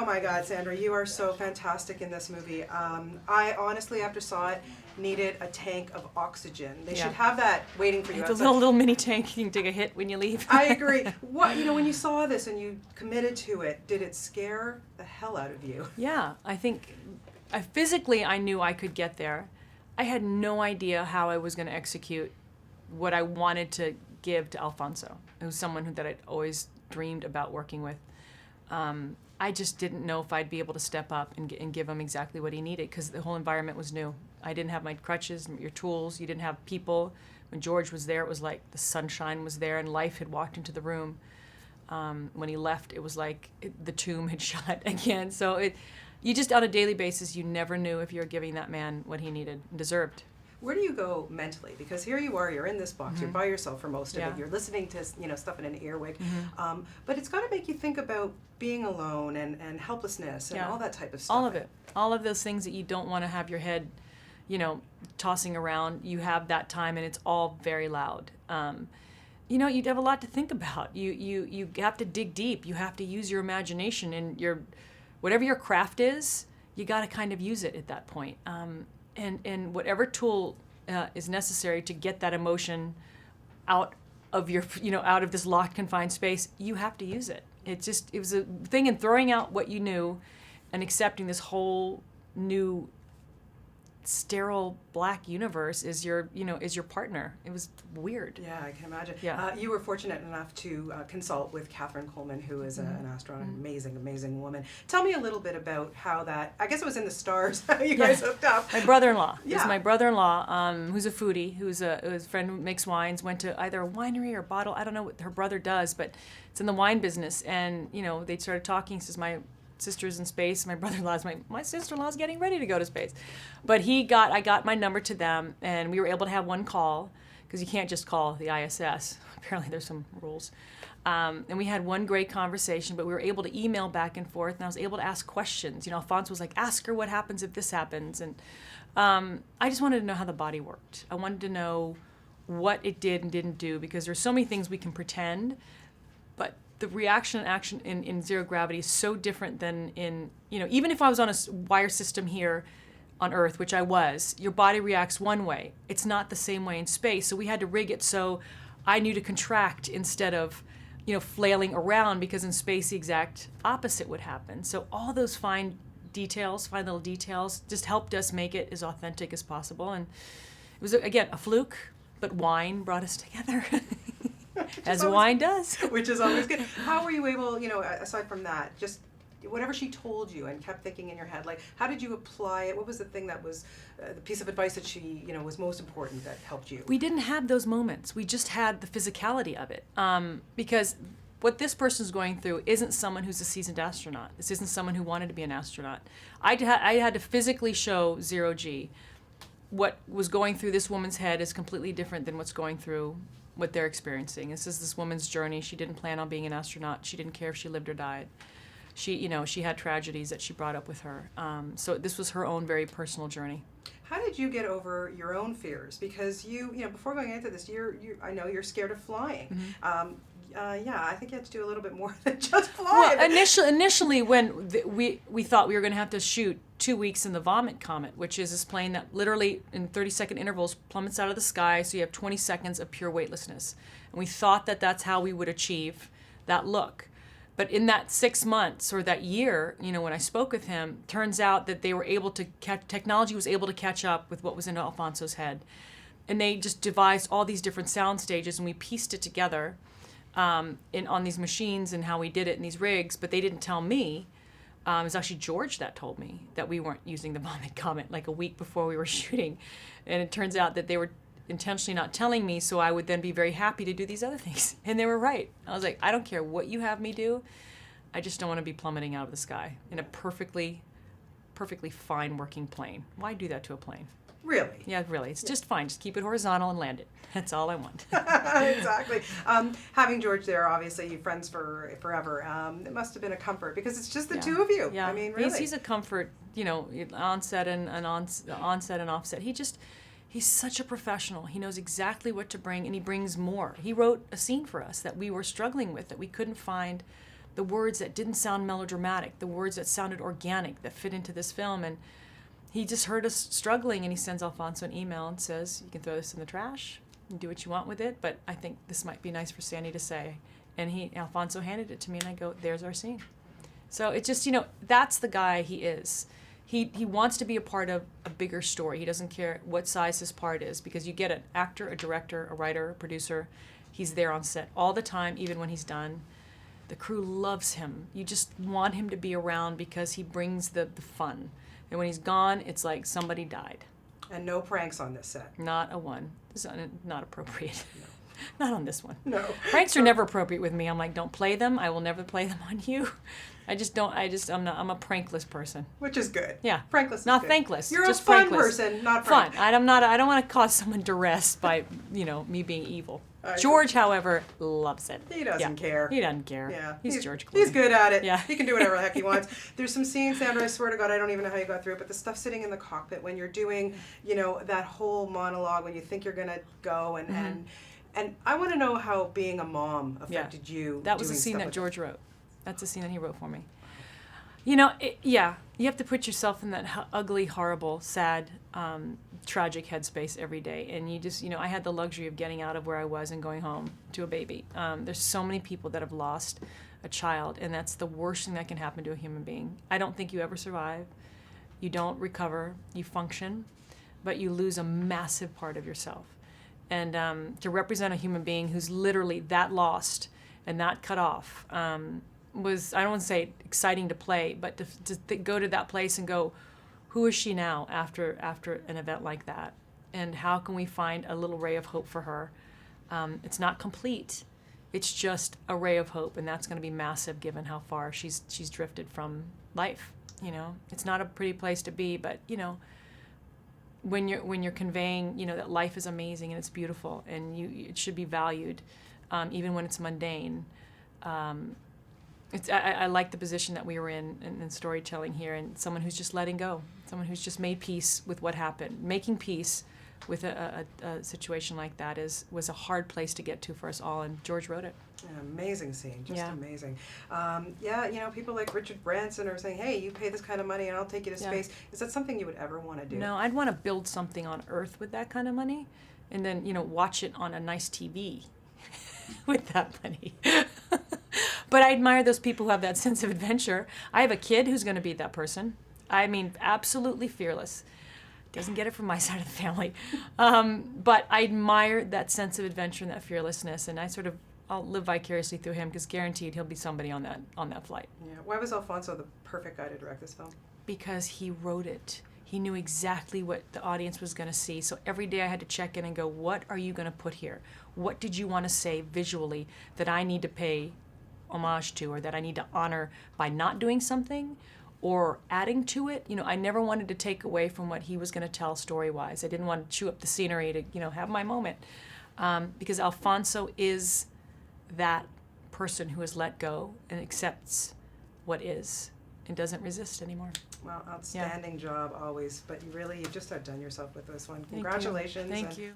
Oh my God, Sandra, you are so fantastic in this movie. I honestly, after saw it, needed a tank of oxygen. They should have that waiting for you. It's a little mini tank. You can take a hit when you leave. I agree. What when you saw this and you committed to it, did it scare the hell out of you? Yeah, I think physically I knew I could get there. I had no idea how I was going to execute what I wanted to give to Alfonso. It was someone that I'd always dreamed about working with. I just didn't know if I'd be able to step up and give him exactly what he needed because the whole environment was new. I didn't have my crutches, your tools. You didn't have people. When George was there, it was like the sunshine was there and life had walked into the room. When he left, it was like the tomb had shut again. So you just, on a daily basis, you never knew if you were giving that man what he needed and deserved. Where do you go mentally? Because here you are, you're in this box, you're by yourself for most of it, you're listening to stuff in an earwig, but it's got to make you think about being alone and helplessness and all that type of stuff. All of it. All of those things that you don't want to have your head, tossing around. You have that time and it's all very loud. You'd have a lot to think about. You have to dig deep. You have to use your imagination and whatever your craft is, you got to kind of use it at that point. And whatever tool is necessary to get that emotion out of out of this locked, confined space, you have to use it. It was a thing in throwing out what you knew and accepting this whole new sterile black universe is your partner. It was weird. Yeah, I can imagine. Yeah. You were fortunate enough to consult with Catherine Coleman, who is an astronaut, an amazing woman. Tell me a little bit about how that, I guess it was in the stars, how you guys hooked up. My brother-in-law. Yeah. Is my brother-in-law, who's a foodie, who's a friend who makes wines, went to either a winery or bottle, I don't know what her brother does, but it's in the wine business, and, they started talking. He says, my sister's in space. My brother-in-law's my sister-in-law's getting ready to go to space. But I got my number to them, and we were able to have one call, because you can't just call the ISS. Apparently there's some rules. And we had one great conversation, but we were able to email back and forth, and I was able to ask questions. Alfonso was like, ask her what happens if this happens. And I just wanted to know how the body worked. I wanted to know what it did and didn't do, because there's so many things we can pretend, but the reaction and action in zero gravity is so different than in, even if I was on a wire system here on Earth, which I was, your body reacts one way. It's not the same way in space. So we had to rig it so I knew to contract instead of, flailing around, because in space the exact opposite would happen. So all those fine little details just helped us make it as authentic as possible. And it was, again, a fluke, but wine brought us together. As wine does. Which is always good. How were you able, aside from that, just whatever she told you and kept thinking in your head, like, how did you apply it? What was the thing that was the piece of advice that she, was most important that helped you? We didn't have those moments. We just had the physicality of it. Because what this person's going through isn't someone who's a seasoned astronaut. This isn't someone who wanted to be an astronaut. I had to physically show zero G. What was going through this woman's head is completely different than what's going through what they're experiencing. This is this woman's journey. She didn't plan on being an astronaut. She didn't care if she lived or died. She had tragedies that she brought up with her. So this was her own very personal journey. How did you get over your own fears? Because before going into this, I know you're scared of flying. Mm-hmm. I think you had to do a little bit more than just fly. Well, initially when we thought we were going to have to shoot 2 weeks in the Vomit Comet, which is this plane that literally in 30-second intervals plummets out of the sky, so you have 20 seconds of pure weightlessness. And we thought that that's how we would achieve that look. But in that 6 months or that year, when I spoke with him, turns out that they were able to technology was able to catch up with what was in Alfonso's head. And they just devised all these different sound stages, and we pieced it together on these machines and how we did it in these rigs, but they didn't tell me. It was actually George that told me that we weren't using the Vomit Comet like a week before we were shooting. And it turns out that they were intentionally not telling me, so I would then be very happy to do these other things. And they were right. I was like, I don't care what you have me do. I just don't want to be plummeting out of the sky in a perfectly fine working plane. Why do that to a plane? Really? Yeah, really. It's just fine. Just keep it horizontal and land it. That's all I want. Exactly. Having George there, obviously, you're friends for forever. It must have been a comfort because it's just the two of you. Yeah. I mean, really. He's a comfort, onset and onset and offset. He's such a professional. He knows exactly what to bring, and he brings more. He wrote a scene for us that we were struggling with, that we couldn't find the words that didn't sound melodramatic, the words that sounded organic, that fit into this film. And he just heard us struggling, and he sends Alfonso an email and says, you can throw this in the trash and do what you want with it, but I think this might be nice for Sandy to say. And Alfonso handed it to me, and I go, there's our scene. So it's just, that's the guy he is. He wants to be a part of a bigger story. He doesn't care what size his part is, because you get an actor, a director, a writer, a producer. He's there on set all the time, even when he's done. The crew loves him. You just want him to be around because he brings the fun. And when he's gone, it's like somebody died. And no pranks on this set. Not a one. It's not appropriate. No. Not on this one. No. Pranks are never appropriate with me. I'm like, don't play them. I will never play them on you. I'm a prankless person. Which is good. Yeah. Prankless is not good. thankless. You're just a fun prankless. person, not fun. prank. I don't want to cause someone duress by, me being evil. George, however, loves it. He doesn't care. He doesn't care. Yeah. He's George Clooney. He's good at it. Yeah. He can do whatever the heck he wants. There's some scenes, Sandra, I swear to God, I don't even know how you got through it, but the stuff sitting in the cockpit when you're doing, that whole monologue when you think you're going to go and I want to know how being a mom affected you. That was a scene that George wrote. That's a scene that he wrote for me. You have to put yourself in that ugly, horrible, sad, tragic headspace every day. And you just, I had the luxury of getting out of where I was and going home to a baby. There's so many people that have lost a child, and that's the worst thing that can happen to a human being. I don't think you ever survive. You don't recover. You function, but you lose a massive part of yourself. And to represent a human being who's literally that lost and that cut off was, I don't want to say exciting to play, but to go to that place and go, who is she now after an event like that? And how can we find a little ray of hope for her? It's not complete. It's just a ray of hope, and that's going to be massive given how far she's drifted from life. It's not a pretty place to be, but when you're conveying, that life is amazing and it's beautiful and it should be valued, even when it's mundane. I like the position that we were in storytelling here, and someone who's just letting go, someone who's just made peace with what happened. Making peace with a situation like that was a hard place to get to for us all, and George wrote it. An amazing scene, just amazing. People like Richard Branson are saying, hey, you pay this kind of money and I'll take you to space. Is that something you would ever want to do? No, I'd want to build something on Earth with that kind of money, and then, watch it on a nice TV with that money. But I admire those people who have that sense of adventure. I have a kid who's going to be that person. I mean, absolutely fearless. Doesn't get it from my side of the family. But I admire that sense of adventure and that fearlessness, and I'll live vicariously through him, because guaranteed he'll be somebody on that flight. Yeah. Why was Alfonso the perfect guy to direct this film? Because he wrote it. He knew exactly what the audience was going to see. So every day I had to check in and go, what are you going to put here? What did you want to say visually that I need to pay homage to, or that I need to honor by not doing something or adding to it? I never wanted to take away from what he was going to tell story-wise. I didn't want to chew up the scenery to, have my moment. Because Alfonso is that person who has let go and accepts what is and doesn't resist anymore. Well, outstanding job always, but you just outdone yourself with this one. Thank Congratulations. you. Thank you.